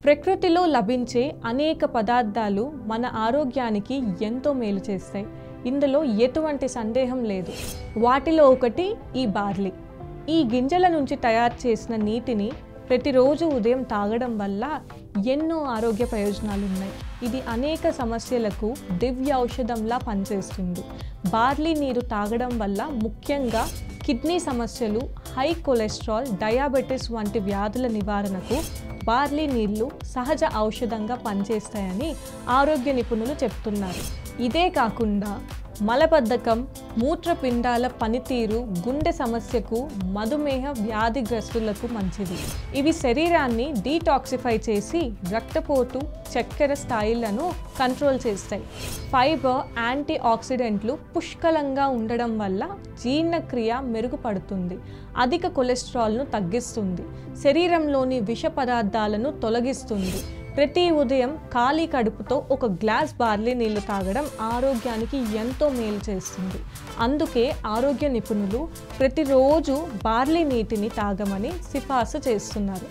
ప్రకృతిలో లభించే అనేక పదార్థాలు మన ఆరోగ్యానికి ఎంతో మేలు చేస్తాయి. ఇందులో ఎటువంటి సందేహం లేదు. వాటిలో ఒకటి ఈ బార్లీ. ఈ గింజల నుంచి తయారు చేసిన నీటిని ప్రతిరోజు ఉదయం తాగడం వల్ల ఎన్నో ఆరోగ్య ప్రయోజనాలు ఉన్నాయి. ఇది అనేక సమస్యలకు దివ్య ఔషధంలా పనిచేస్తుంది. బార్లీ నీరు తాగడం వల్ల ముఖ్యంగా కిడ్నీ సమస్యలు, హై కొలెస్ట్రాల్, డయాబెటీస్ వంటి వ్యాధుల నివారణకు బార్లీ నీళ్లు సహజ ఔషధంగా పనిచేస్తాయని ఆరోగ్య నిపుణులు చెప్తున్నారు. ఇదే కాకుండా మలబద్ధకం, మూత్రపిండాల పనితీరు, గుండె సమస్యకు, మధుమేహ వ్యాధిగ్రస్తులకు మంచిది. ఇవి శరీరాన్ని డీటాక్సిఫై చేసి రక్తపోటు, చక్కెర స్థాయిలను కంట్రోల్ చేస్తాయి. ఫైబర్, యాంటీ ఆక్సిడెంట్లు పుష్కలంగా ఉండడం వల్ల జీర్ణక్రియ మెరుగుపడుతుంది, అధిక కొలెస్ట్రాల్ను తగ్గిస్తుంది, శరీరంలోని విష పదార్థాలను తొలగిస్తుంది. ప్రతి ఉదయం ఖాళీ కడుపుతో ఒక గ్లాస్ బార్లీ నీళ్లు తాగడం ఆరోగ్యానికి ఎంతో మేలు చేస్తుంది. అందుకే ఆరోగ్య నిపుణులు ప్రతిరోజు బార్లీ నీటిని తాగమని సిఫార్సు చేస్తున్నారు.